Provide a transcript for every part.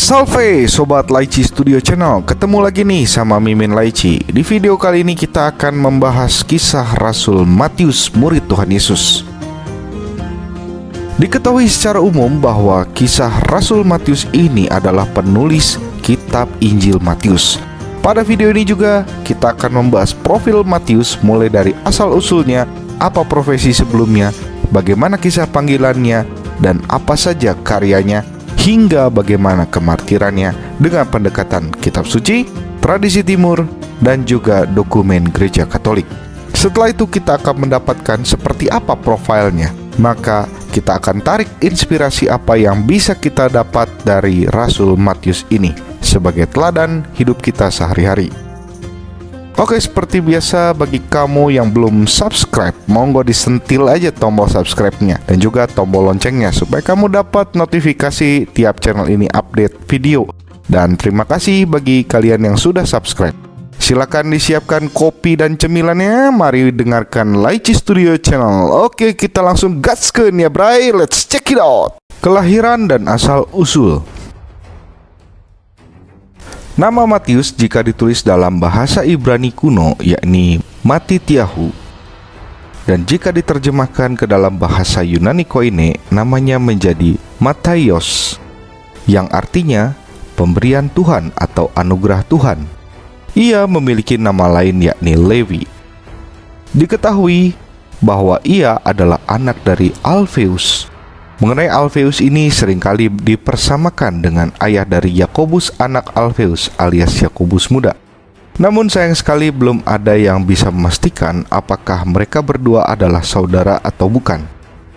Salve Sobat Laici Studio Channel, ketemu lagi nih sama Mimin Laici. Di video kali ini kita akan membahas kisah Rasul Matius, murid Tuhan Yesus. Diketahui secara umum bahwa kisah Rasul Matius ini adalah penulis kitab Injil Matius. Pada video ini juga kita akan membahas profil Matius, mulai dari asal-usulnya, apa profesi sebelumnya, bagaimana kisah panggilannya, dan apa saja karyanya, hingga bagaimana kemartirannya dengan pendekatan kitab suci, tradisi timur, dan juga dokumen gereja Katolik. Setelah itu kita akan mendapatkan seperti apa profilnya. Maka kita akan tarik inspirasi apa yang bisa kita dapat dari Rasul Matius ini sebagai teladan hidup kita sehari-hari. Oke, seperti biasa, bagi kamu yang belum subscribe, monggo disentil aja tombol subscribe-nya dan juga tombol loncengnya supaya kamu dapat notifikasi tiap channel ini update video. Dan terima kasih bagi kalian yang sudah subscribe. Silakan disiapkan kopi dan cemilannya. Mari dengarkan Laici Studio Channel. Oke, kita langsung gaskeun ya, bray. Let's check it out. Kelahiran dan asal-usul. Nama Matius jika ditulis dalam bahasa Ibrani kuno yakni Matityahu, dan jika diterjemahkan ke dalam bahasa Yunani Koine namanya menjadi Mattaios, yang artinya pemberian Tuhan atau anugerah Tuhan. Ia memiliki nama lain yakni Lewi. Diketahui bahwa ia adalah anak dari Alfeus. Mengenai Alfeus ini seringkali dipersamakan dengan ayah dari Yakobus anak Alfeus alias Yakobus muda. Namun sayang sekali belum ada yang bisa memastikan apakah mereka berdua adalah saudara atau bukan.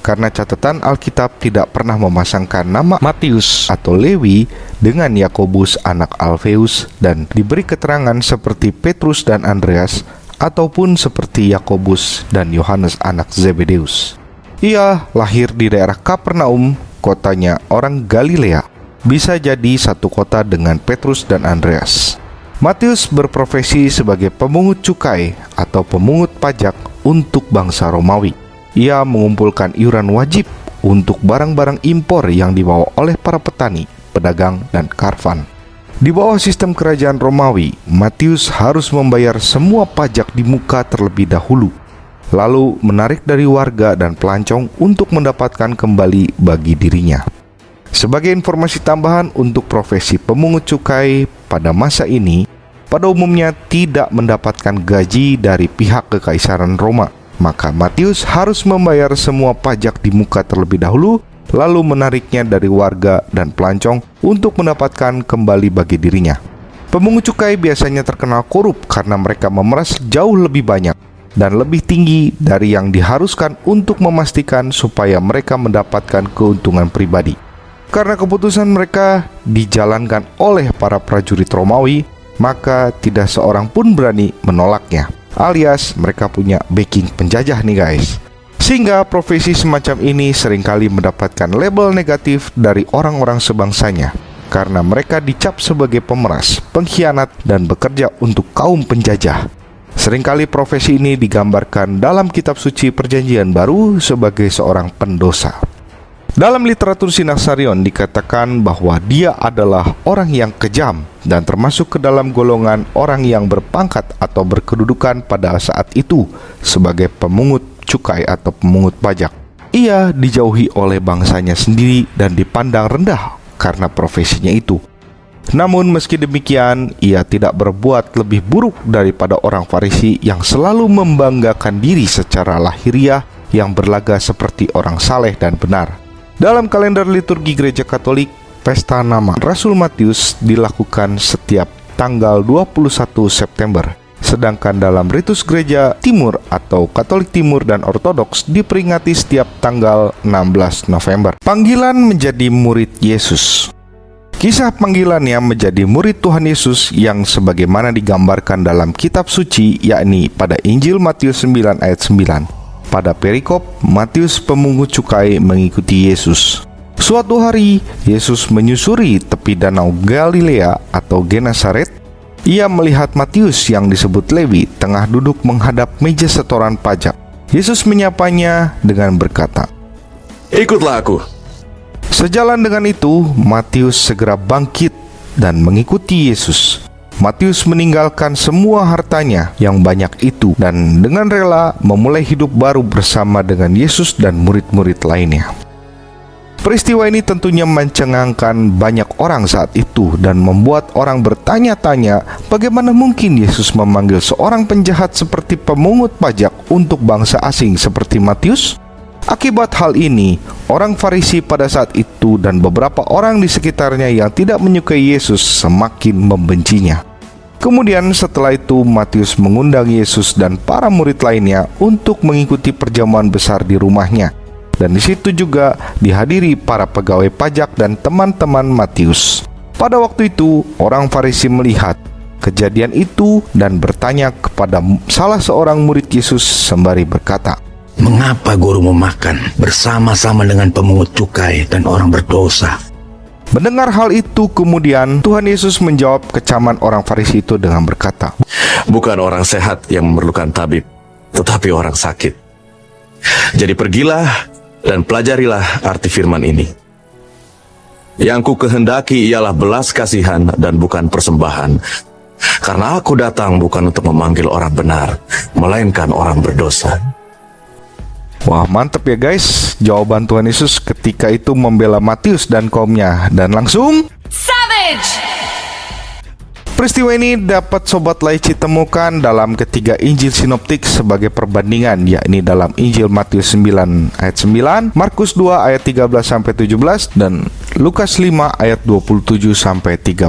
Karena catatan Alkitab tidak pernah memasangkan nama Matius atau Lewi dengan Yakobus anak Alfeus dan diberi keterangan seperti Petrus dan Andreas ataupun seperti Yakobus dan Yohanes anak Zebedeus. Ia lahir di daerah Kapernaum, kotanya orang Galilea. Bisa jadi satu kota dengan Petrus dan Andreas. Matius berprofesi sebagai pemungut cukai atau pemungut pajak untuk bangsa Romawi. Ia mengumpulkan iuran wajib untuk barang-barang impor yang dibawa oleh para petani, pedagang, dan karvan. Di bawah sistem kerajaan Romawi, Matius harus membayar semua pajak di muka terlebih dahulu, lalu menarik dari warga dan pelancong untuk mendapatkan kembali bagi dirinya. Sebagai informasi tambahan untuk profesi pemungut cukai pada masa ini, pada umumnya tidak mendapatkan gaji dari pihak Kekaisaran Roma. Maka Matius harus membayar semua pajak di muka terlebih dahulu, lalu menariknya dari warga dan pelancong untuk mendapatkan kembali bagi dirinya. Pemungut cukai biasanya terkenal korup karena mereka memeras jauh lebih banyak dan lebih tinggi dari yang diharuskan untuk memastikan supaya mereka mendapatkan keuntungan pribadi. Karena keputusan mereka dijalankan oleh para prajurit Romawi, maka tidak seorang pun berani menolaknya. Alias mereka punya backing penjajah nih guys. Sehingga profesi semacam ini seringkali mendapatkan label negatif dari orang-orang sebangsanya, karena mereka dicap sebagai pemeras, pengkhianat, dan bekerja untuk kaum penjajah. Seringkali profesi ini digambarkan dalam kitab suci Perjanjian Baru sebagai seorang pendosa. Dalam literatur Sinaksarion dikatakan bahwa dia adalah orang yang kejam dan termasuk ke dalam golongan orang yang berpangkat atau berkedudukan pada saat itu sebagai pemungut cukai atau pemungut pajak. Ia dijauhi oleh bangsanya sendiri dan dipandang rendah karena profesinya itu. Namun meski demikian, ia tidak berbuat lebih buruk daripada orang Farisi yang selalu membanggakan diri secara lahiriah yang berlaga seperti orang saleh dan benar. Dalam kalender liturgi gereja Katolik, pesta nama Rasul Matius dilakukan setiap tanggal 21 September. Sedangkan dalam ritus gereja Timur atau Katolik Timur dan Ortodoks diperingati setiap tanggal 16 November. Panggilan menjadi murid Yesus. Kisah panggilannya menjadi murid Tuhan Yesus yang sebagaimana digambarkan dalam kitab suci, yakni pada Injil Matius 9 ayat 9. Pada perikop, Matius pemungut cukai mengikuti Yesus. Suatu hari, Yesus menyusuri tepi danau Galilea atau Genesaret. Ia melihat Matius yang disebut Lewi tengah duduk menghadap meja setoran pajak. Yesus menyapanya dengan berkata, "Ikutlah aku." Sejalan dengan itu, Matius segera bangkit dan mengikuti Yesus. Matius meninggalkan semua hartanya yang banyak itu dan dengan rela memulai hidup baru bersama dengan Yesus dan murid-murid lainnya. Peristiwa ini tentunya mencengangkan banyak orang saat itu dan membuat orang bertanya-tanya bagaimana mungkin Yesus memanggil seorang penjahat seperti pemungut pajak untuk bangsa asing seperti Matius? Akibat hal ini, orang Farisi pada saat itu dan beberapa orang di sekitarnya yang tidak menyukai Yesus semakin membencinya. Kemudian setelah itu Matius mengundang Yesus dan para murid lainnya untuk mengikuti perjamuan besar di rumahnya. Dan di situ juga dihadiri para pegawai pajak dan teman-teman Matius. Pada waktu itu, orang Farisi melihat kejadian itu dan bertanya kepada salah seorang murid Yesus sembari berkata, "Mengapa guru memakan bersama-sama dengan pemungut cukai dan orang berdosa?" Mendengar hal itu kemudian Tuhan Yesus menjawab kecaman orang Farisi itu dengan berkata, "Bukan orang sehat yang memerlukan tabib, tetapi orang sakit. Jadi pergilah dan pelajarilah arti firman ini. Yang ku kehendaki ialah belas kasihan dan bukan persembahan. Karena aku datang bukan untuk memanggil orang benar, melainkan orang berdosa." Wah, mantep ya guys. Jawaban Tuhan Yesus ketika itu membela Matius dan kaumnya. Dan langsung Savage! peristiwa ini dapat Sobat Laici temukan dalam ketiga Injil Sinoptik sebagai perbandingan, yakni dalam Injil Matius 9 ayat 9, Markus 2 ayat 13-17, dan Lukas 5 ayat 27-30.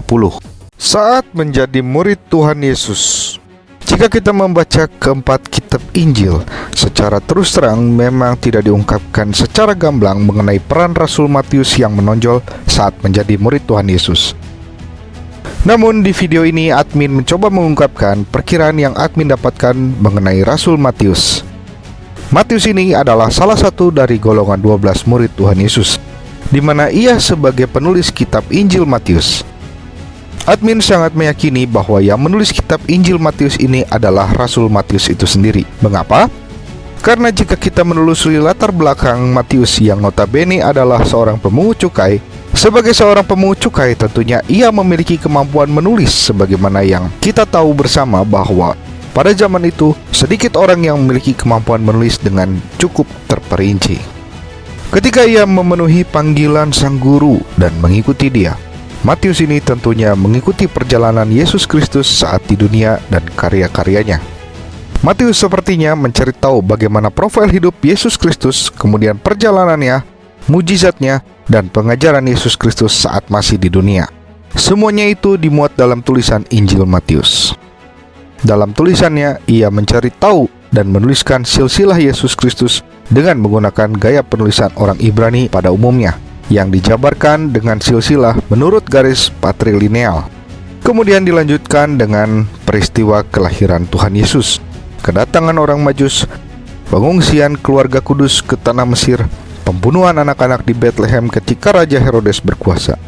Saat menjadi murid Tuhan Yesus, jika kita membaca keempat kitab Injil, secara terus terang memang tidak diungkapkan secara gamblang mengenai peran Rasul Matius yang menonjol saat menjadi murid Tuhan Yesus. Namun di video ini admin mencoba mengungkapkan perkiraan yang admin dapatkan mengenai Rasul Matius. Matius ini adalah salah satu dari golongan 12 murid Tuhan Yesus, di mana ia sebagai penulis kitab Injil Matius. Admin sangat meyakini bahwa yang menulis kitab Injil Matius ini adalah Rasul Matius itu sendiri. Mengapa? Karena jika kita menelusuri latar belakang Matius yang notabene adalah seorang pemungut cukai, sebagai seorang pemungut cukai tentunya ia memiliki kemampuan menulis, sebagaimana yang kita tahu bersama bahwa pada zaman itu sedikit orang yang memiliki kemampuan menulis dengan cukup terperinci. Ketika ia memenuhi panggilan sang guru dan mengikuti dia, Matius ini tentunya mengikuti perjalanan Yesus Kristus saat di dunia dan karya-karyanya. Matius sepertinya mencari tahu bagaimana profil hidup Yesus Kristus, kemudian perjalanannya, mujizatnya, dan pengajaran Yesus Kristus saat masih di dunia. Semuanya itu dimuat dalam tulisan Injil Matius. Dalam tulisannya, ia mencari tahu dan menuliskan silsilah Yesus Kristus dengan menggunakan gaya penulisan orang Ibrani pada umumnya, yang dijabarkan dengan silsilah menurut garis patrilineal. Kemudian dilanjutkan dengan peristiwa kelahiran Tuhan Yesus, kedatangan orang Majus, pengungsian keluarga kudus ke tanah Mesir, pembunuhan anak-anak di Bethlehem ketika Raja Herodes berkuasa,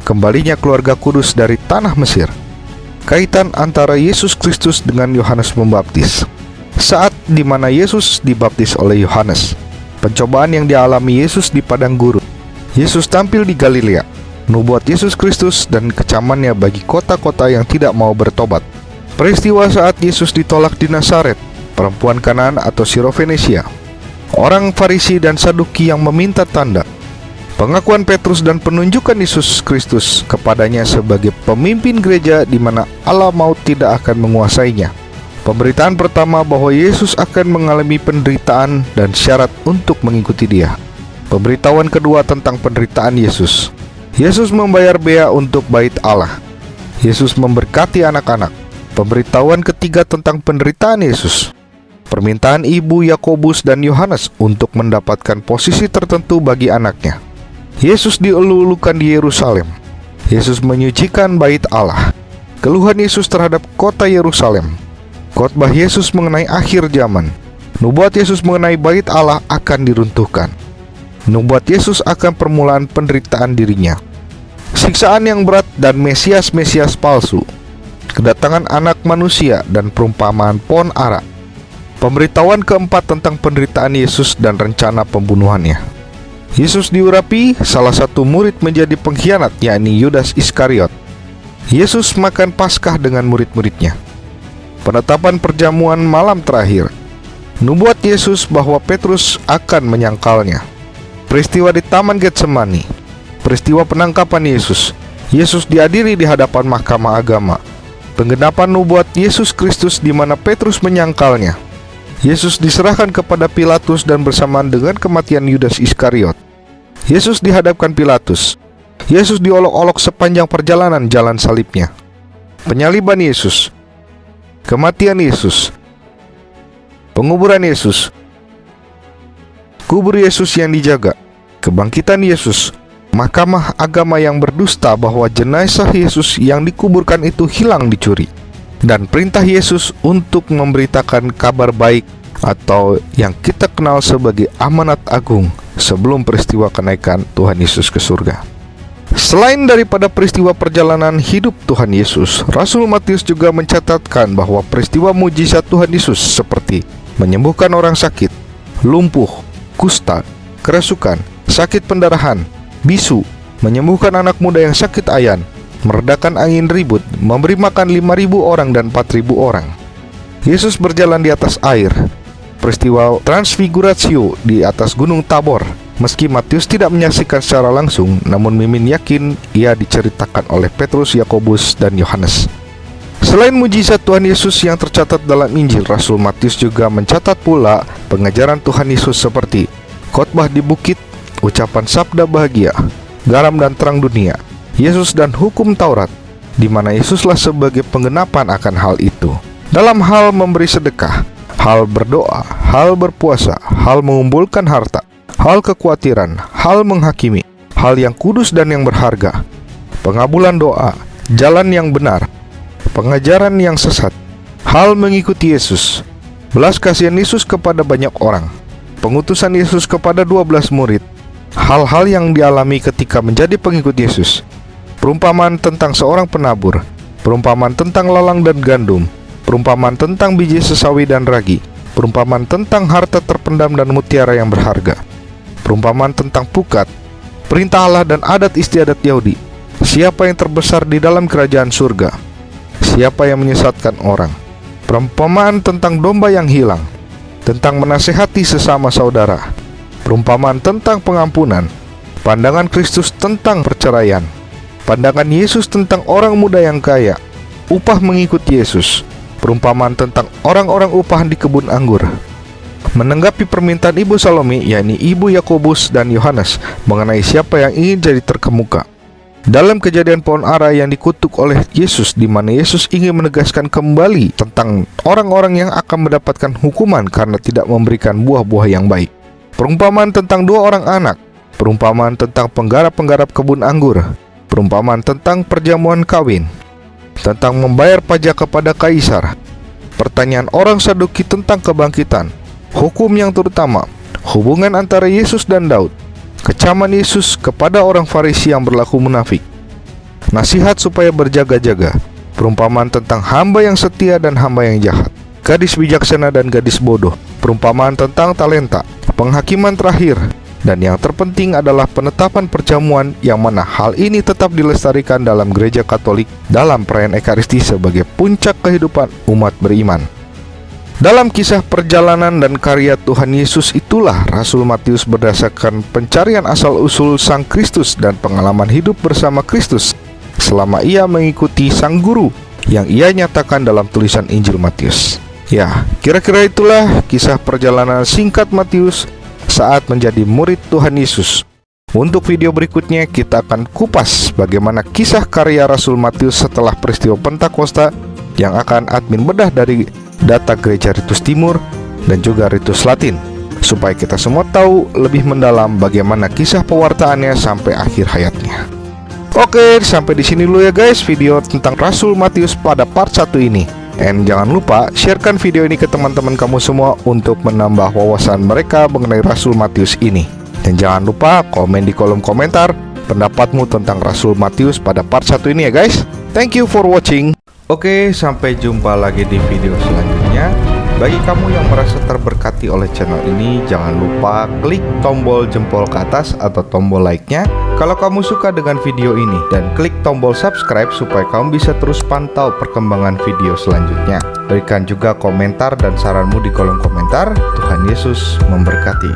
kembalinya keluarga kudus dari tanah Mesir, kaitan antara Yesus Kristus dengan Yohanes Pembaptis, saat di mana Yesus dibaptis oleh Yohanes, pencobaan yang dialami Yesus di padang gurun, Yesus tampil di Galilea, nubuat Yesus Kristus dan kecamannya bagi kota-kota yang tidak mau bertobat, peristiwa saat Yesus ditolak di Nazaret, perempuan Kanaan atau Sirofenesia, orang Farisi dan Saduki yang meminta tanda, pengakuan Petrus dan penunjukan Yesus Kristus kepadanya sebagai pemimpin gereja di mana Allah maut tidak akan menguasainya, pemberitaan pertama bahwa Yesus akan mengalami penderitaan dan syarat untuk mengikuti dia, pemberitahuan kedua tentang penderitaan Yesus, Yesus membayar bea untuk bait Allah, Yesus memberkati anak-anak, pemberitahuan ketiga tentang penderitaan Yesus, permintaan ibu Yakobus dan Yohanes untuk mendapatkan posisi tertentu bagi anaknya, Yesus dielu-elukan di Yerusalem, Yesus menyucikan bait Allah, keluhan Yesus terhadap kota Yerusalem, khotbah Yesus mengenai akhir zaman, nubuat Yesus mengenai bait Allah akan diruntuhkan, nubuat Yesus akan permulaan penderitaan dirinya, siksaan yang berat dan Mesias-Mesias palsu, kedatangan anak manusia dan perumpamaan pohon ara, pemberitahuan keempat tentang penderitaan Yesus dan rencana pembunuhannya. Yesus diurapi, salah satu murid menjadi pengkhianat, yakni Yudas Iskariot. Yesus makan Paskah dengan murid-muridnya. Penetapan perjamuan malam terakhir. Nubuat Yesus bahwa Petrus akan menyangkalnya. Peristiwa di Taman Getsemani. Peristiwa penangkapan Yesus. Yesus diadili di hadapan mahkamah agama. Penggenapan nubuat Yesus Kristus di mana Petrus menyangkalnya. Yesus diserahkan kepada Pilatus dan bersamaan dengan kematian Yudas Iskariot. Yesus dihadapkan Pilatus. Yesus diolok-olok sepanjang perjalanan jalan salibnya. Penyaliban Yesus. Kematian Yesus. Penguburan Yesus. Kubur Yesus yang dijaga. Kebangkitan Yesus. Mahkamah agama yang berdusta bahwa jenazah Yesus yang dikuburkan itu hilang dicuri. Dan perintah Yesus untuk memberitakan kabar baik atau yang kita kenal sebagai amanat agung sebelum peristiwa kenaikan Tuhan Yesus ke surga. Selain daripada peristiwa perjalanan hidup Tuhan Yesus, Rasul Matius juga mencatatkan bahwa peristiwa mujizat Tuhan Yesus seperti menyembuhkan orang sakit, lumpuh, kusta, kerasukan, sakit pendarahan, bisu, menyembuhkan anak muda yang sakit ayan, meredakan angin ribut, memberi makan 5.000 orang dan 4.000 orang. Yesus berjalan di atas air. Peristiwa transfiguratio di atas gunung Tabor. Meski Matius tidak menyaksikan secara langsung, namun Mimin yakin ia diceritakan oleh Petrus, Yakobus, dan Yohanes. Selain mujizat Tuhan Yesus yang tercatat dalam Injil, Rasul Matius juga mencatat pula pengajaran Tuhan Yesus seperti khotbah di bukit, ucapan sabda bahagia, garam dan terang dunia, Yesus dan hukum Taurat, di mana Yesuslah sebagai penggenapan akan hal itu. Dalam hal memberi sedekah, hal berdoa, hal berpuasa, hal mengumpulkan harta, hal kekhawatiran, hal menghakimi, hal yang kudus dan yang berharga, pengabulan doa, jalan yang benar, pengajaran yang sesat, hal mengikuti Yesus, belas kasihan Yesus kepada banyak orang, pengutusan Yesus kepada 12 murid, hal-hal yang dialami ketika menjadi pengikut Yesus, perumpamaan tentang seorang penabur, perumpamaan tentang lalang dan gandum, perumpamaan tentang biji sesawi dan ragi, perumpamaan tentang harta terpendam dan mutiara yang berharga, perumpamaan tentang pukat, perintah Allah dan adat istiadat Yahudi, siapa yang terbesar di dalam kerajaan surga, siapa yang menyesatkan orang, perumpamaan tentang domba yang hilang, tentang menasehati sesama saudara, perumpamaan tentang pengampunan, pandangan Kristus tentang perceraian, pandangan Yesus tentang orang muda yang kaya, upah mengikuti Yesus, perumpamaan tentang orang-orang upahan di kebun anggur. Menanggapi permintaan Ibu Salome, yakni Ibu Yakobus dan Yohanes, mengenai siapa yang ingin jadi terkemuka. Dalam kejadian pohon ara yang dikutuk oleh Yesus, di mana Yesus ingin menegaskan kembali tentang orang-orang yang akan mendapatkan hukuman karena tidak memberikan buah-buah yang baik. Perumpamaan tentang 2 orang anak, perumpamaan tentang penggarap-penggarap kebun anggur, perumpamaan tentang perjamuan kawin, tentang membayar pajak kepada kaisar, pertanyaan orang Saduki tentang kebangkitan, hukum yang terutama, hubungan antara Yesus dan Daud, kecaman Yesus kepada orang Farisi yang berlaku munafik, nasihat supaya berjaga-jaga, perumpamaan tentang hamba yang setia dan hamba yang jahat, gadis bijaksana dan gadis bodoh, perumpamaan tentang talenta, penghakiman terakhir, dan yang terpenting adalah penetapan perjamuan, yang mana hal ini tetap dilestarikan dalam gereja Katolik dalam perayaan Ekaristi sebagai puncak kehidupan umat beriman. Dalam kisah perjalanan dan karya Tuhan Yesus itulah Rasul Matius berdasarkan pencarian asal-usul Sang Kristus dan pengalaman hidup bersama Kristus selama ia mengikuti Sang Guru yang ia nyatakan dalam tulisan Injil Matius. Ya, kira-kira itulah kisah perjalanan singkat Matius saat menjadi murid Tuhan Yesus. Untuk video berikutnya kita akan kupas bagaimana kisah karya Rasul Matius setelah peristiwa Pentakosta, yang akan admin bedah dari data gereja Ritus Timur dan juga Ritus Latin, supaya kita semua tahu lebih mendalam bagaimana kisah pewartaannya sampai akhir hayatnya. Oke, sampai di sini dulu ya guys video tentang Rasul Matius pada part 1 ini. And jangan lupa sharekan video ini ke teman-teman kamu semua untuk menambah wawasan mereka mengenai Rasul Matius ini. Dan jangan lupa komen di kolom komentar pendapatmu tentang Rasul Matius pada part 1 ini ya guys. Thank you for watching. Oke, sampai jumpa lagi di video selanjutnya. Bagi kamu yang merasa terberkati oleh channel ini, jangan lupa klik tombol jempol ke atas atau tombol like-nya kalau kamu suka dengan video ini, dan klik tombol subscribe supaya kamu bisa terus pantau perkembangan video selanjutnya. Berikan juga komentar dan saranmu di kolom komentar. Tuhan Yesus memberkati.